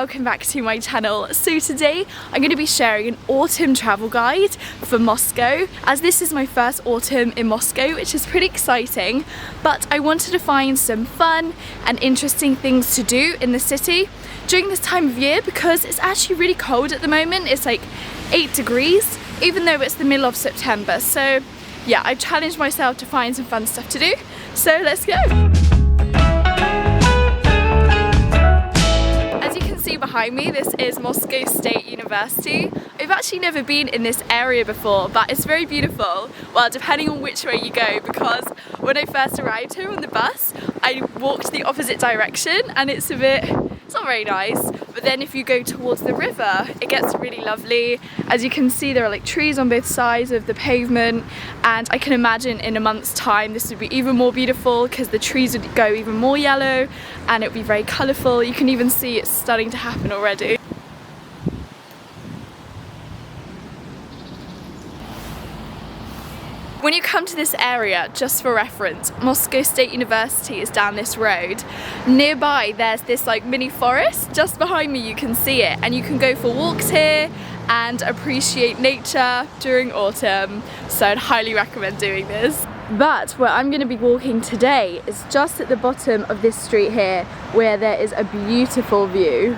welcome back to my channel. So today I'm going to be sharing an autumn travel guide for Moscow, as this is my first autumn in Moscow, which is pretty exciting. But I wanted to find some fun and interesting things to do in the city during this time of year, because it's actually really cold at the moment. It's like 8 degrees, even though it's the middle of September. So yeah, I challenged myself to find some fun stuff to do. So let's go. Behind me, this is Moscow State University. I've actually never been in this area before, but it's very beautiful. Well, depending on which way you go, because when I first arrived here on the bus, I walked the opposite direction and it's not very nice. But then if you go towards the river, it gets really lovely. As you can see, there are like trees on both sides of the pavement, and I can imagine in a month's time this would be even more beautiful because the trees would go even more yellow and it would be very colourful. You can even see it's starting to happen already. When you come to this area, just for reference, Moscow State University is down this road. Nearby there's this like mini forest. Just behind me you can see it, and you can go for walks here and appreciate nature during autumn. So I'd highly recommend doing this. But where I'm going to be walking today is just at the bottom of this street here, where there is a beautiful view.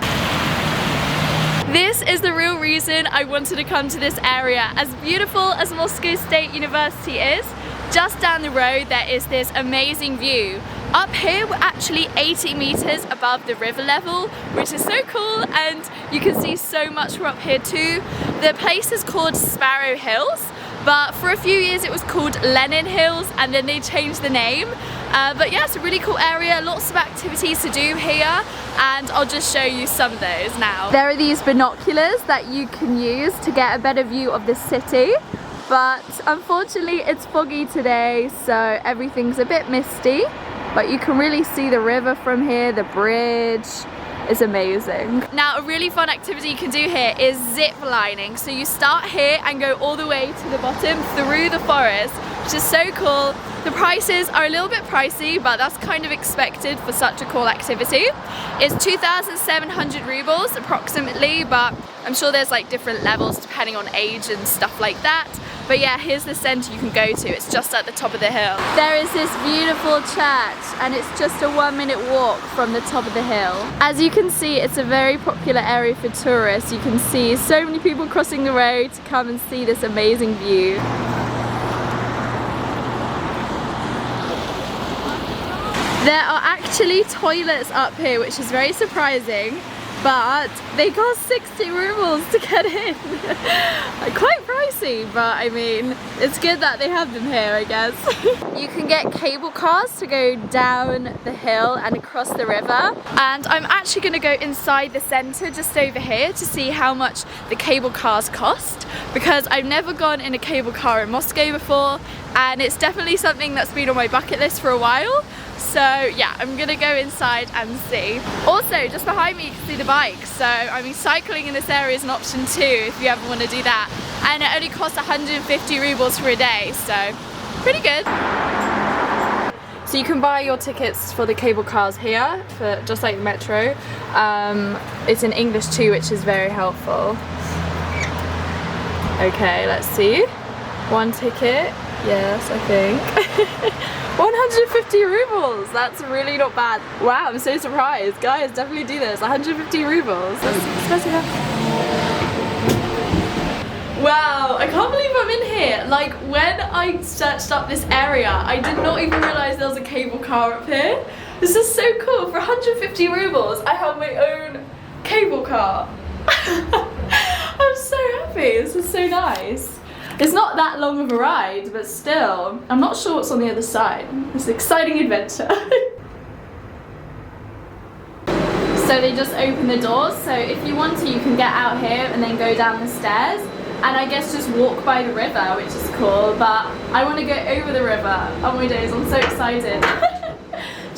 This is the real reason I wanted to come to this area. As beautiful as Moscow State University is, just down the road there is this amazing view. Up here we're actually 80 meters above the river level, which is so cool, and you can see so much from up here too. The place is called Sparrow Hills, but for a few years it was called Lenin Hills, and then they changed the name. But yeah, it's a really cool area, lots of activities to do here, and I'll just show you some of those now. There are these binoculars that you can use to get a better view of the city, but unfortunately it's foggy today, so everything's a bit misty, but you can really see the river from here. The bridge is amazing. Now, a really fun activity you can do here is zip lining. So you start here and go all the way to the bottom through the forest, which is so cool. The prices are a little bit pricey, but that's kind of expected for such a cool activity. It's 2,700 rubles approximately, but I'm sure there's like different levels depending on age and stuff like that. But yeah, here's the centre you can go to. It's just at the top of the hill. There is this beautiful church, and it's just a 1-minute walk from the top of the hill. As you can see, it's a very popular area for tourists. You can see so many people crossing the road to come and see this amazing view. There are actually toilets up here, which is very surprising, but they cost 60 rubles to get in. Quite pricey, but I mean, it's good that they have them here, I guess. You can get cable cars to go down the hill and across the river, and I'm actually going to go inside the centre just over here to see how much the cable cars cost, because I've never gone in a cable car in Moscow before, and it's definitely something that's been on my bucket list for a while. So yeah, I'm gonna go inside and see. Also, just behind me you can see the bikes. So I mean, cycling in this area is an option too if you ever want to do that. And it only costs 150 rubles for a day, so pretty good. So you can buy your tickets for the cable cars here, for just like the metro. It's in English too, which is very helpful. Okay, let's see. One ticket, yes, I think. 150 rubles, that's really not bad. Wow, I'm so surprised. Guys, definitely do this. 150 rubles, that's expensive. Wow, I can't believe I'm in here. Like, when I searched up this area, I did not even realize there was a cable car up here. This is so cool. For 150 rubles, I have my own cable car. I'm so happy, this is so nice. It's not that long of a ride, but still, I'm not sure what's on the other side. It's an exciting adventure. So they just open the doors, so if you want to, you can get out here and then go down the stairs, and I guess just walk by the river, which is cool, but I want to go over the river. Oh my days, I'm so excited.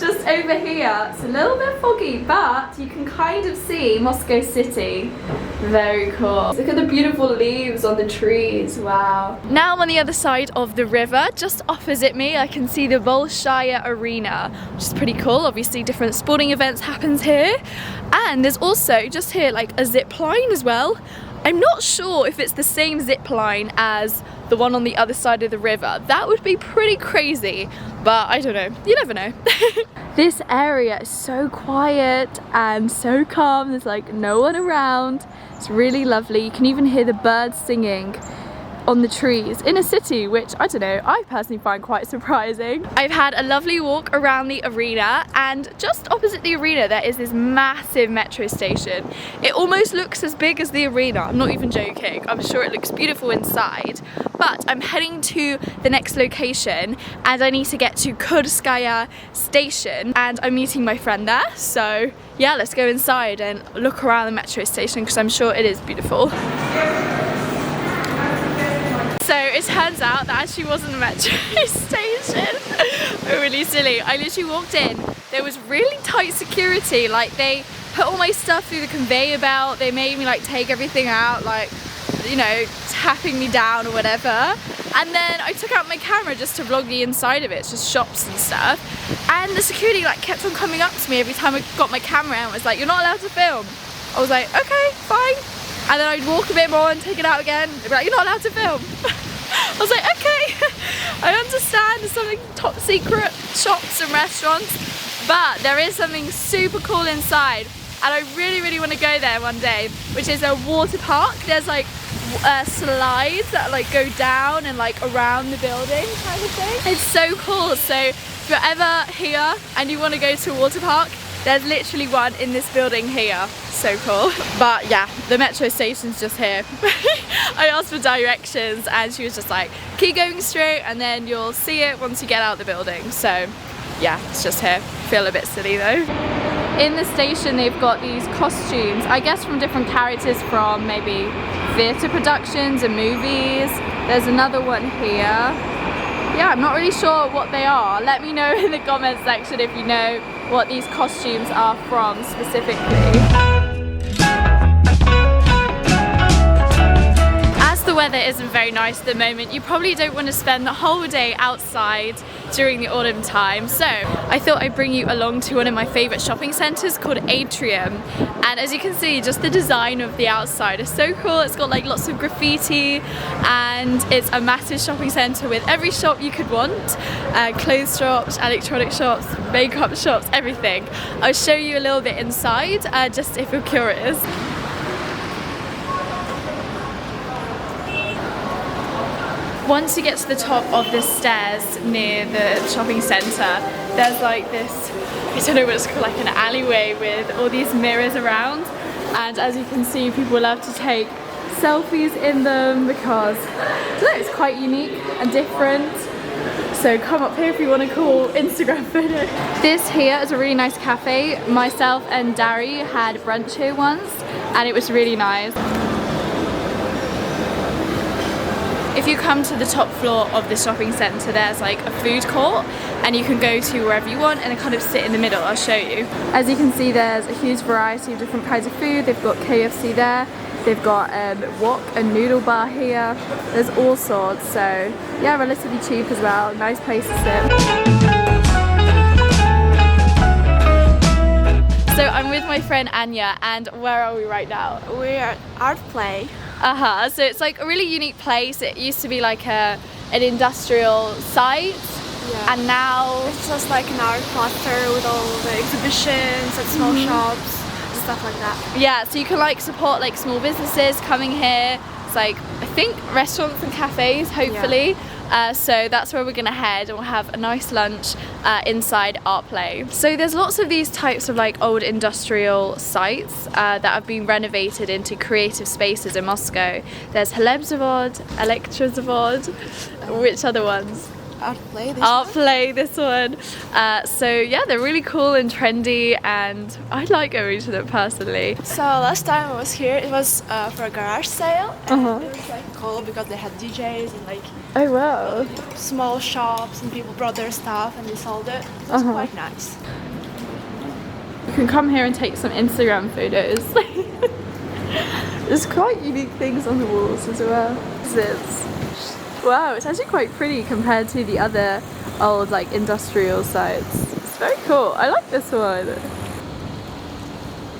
just over here. It's a little bit foggy, but you can kind of see Moscow City. Very cool. Look at the beautiful leaves on the trees, wow. Now I'm on the other side of the river. Just opposite me, I can see the Bolshaya Arena, which is pretty cool. Obviously, different sporting events happens here. And there's also, just here, like a zip line as well. I'm not sure if it's the same zip line as the one on the other side of the river. That would be pretty crazy, but I don't know. You never know. This area is so quiet and so calm. There's like no one around. It's really lovely. You can even hear the birds singing on the trees in a city, which I don't know, I personally find quite surprising. I've had a lovely walk around the arena, and just opposite the arena there is this massive metro station. It almost looks as big as the arena. I'm not even joking. I'm sure it looks beautiful inside, but I'm heading to the next location and I need to get to Kurskaya station, and I'm meeting my friend there. So yeah, let's go inside and look around the metro station because I'm sure it is beautiful. So it turns out that actually wasn't a metro station. Really silly. I literally walked in. There was really tight security. Like, they put all my stuff through the conveyor belt. They made me like take everything out, like, you know, tapping me down or whatever. And then I took out my camera just to vlog the inside of it. It's just shops and stuff. And the security like kept on coming up to me every time I got my camera out and was like, "You're not allowed to film." I was like, "Okay, fine." And then I'd walk a bit more and take it out again. They'd be like, "You're not allowed to film." I was like, "Okay, I understand there's something top secret shops and restaurants, but there is something super cool inside." And I really, really want to go there one day, which is a water park. There's like slides that like go down and like around the building kind of thing. It's so cool. So if you're ever here and you want to go to a water park, there's literally one in this building here. So cool. But yeah, the metro station's just here. I asked for directions and she was just like, "Keep going straight and then you'll see it once you get out the building." So yeah, it's just here. Feel a bit silly though. In the station they've got these costumes, I guess from different characters from maybe theatre productions and movies. There's another one here. Yeah, I'm not really sure what they are. Let me know in the comments section if you know what these costumes are from specifically. As the weather isn't very nice at the moment, you probably don't want to spend the whole day outside during the autumn time. So I thought I'd bring you along to one of my favourite shopping centres called Atrium. And as you can see, just the design of the outside is so cool. It's got like lots of graffiti and it's a massive shopping centre with every shop you could want. Clothes shops, electronic shops, makeup shops, everything. I'll show you a little bit inside just if you're curious. Once you get to the top of the stairs near the shopping centre, there's like this, I don't know what it's called, like an alleyway with all these mirrors around. And as you can see, people love to take selfies in them because I don't know, it's quite unique and different. So come up here if you want a cool Instagram photo. This here is a really nice cafe. Myself and Dari had brunch here once and it was really nice. If you come to the top floor of the shopping centre, there's like a food court and you can go to wherever you want and kind of sit in the middle. I'll show you. As you can see, there's a huge variety of different kinds of food. They've got KFC there, they've got wok and noodle bar here. There's all sorts, so yeah, relatively cheap as well. Nice place to sit. So I'm with my friend Anya, and where are we right now? We're at Art Play. So it's like a really unique place. It used to be like an industrial site, Yeah. and now It's just like an art cluster with all the exhibitions and small shops, stuff like that. yeah, so you can like support like small businesses coming here. It's like, I think restaurants and cafes, hopefully. So that's where we're gonna head, and we'll have a nice lunch inside Art Play. So there's lots of these types of like old industrial sites that have been renovated into creative spaces in Moscow. There's Haleb Zavod, Elektrozavod, which other ones? Art play. Art play, this one. So yeah, they're really cool and trendy, and I like going to them personally. So last time I was here, it was for a garage sale, and it was like cool because they had DJs and like Oh wow. small shops, and people brought their stuff and they sold it. It was quite nice. You can come here and take some Instagram photos. There's quite unique things on the walls as well. Wow, it's actually quite pretty compared to the other old like industrial sites. It's very cool. I like this one.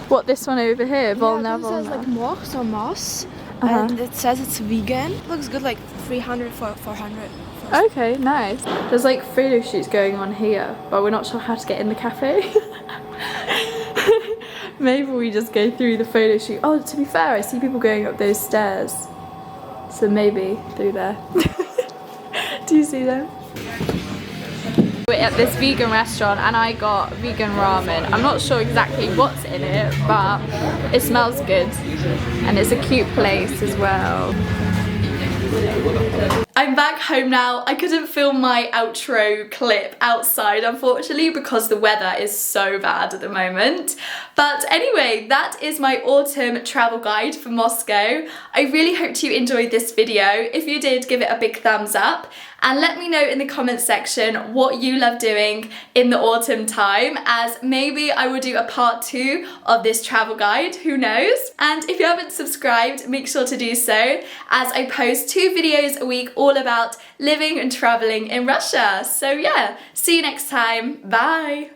What, this one over here? Volna, This says like moss or moss, and it says it's vegan. Looks good, like 300 for 400. Okay, nice. There's like photo shoots going on here, but we're not sure how to get in the cafe. Maybe we just go through the photo shoot. Oh, to be fair, I see people going up those stairs. So maybe through there. Do you see them? We're at this vegan restaurant and I got vegan ramen. I'm not sure exactly what's in it, but it smells good. And it's a cute place as well. I'm back home now. I couldn't film my outro clip outside, unfortunately, because the weather is so bad at the moment. But anyway, that is my autumn travel guide for Moscow. I really hope you enjoyed this video. If you did, give it a big thumbs up. And let me know in the comments section what you love doing in the autumn time, as maybe I will do a part 2 of this travel guide, who knows? And if you haven't subscribed, make sure to do so, as I post 2 videos a week all about living and traveling in Russia. So yeah, see you next time. Bye!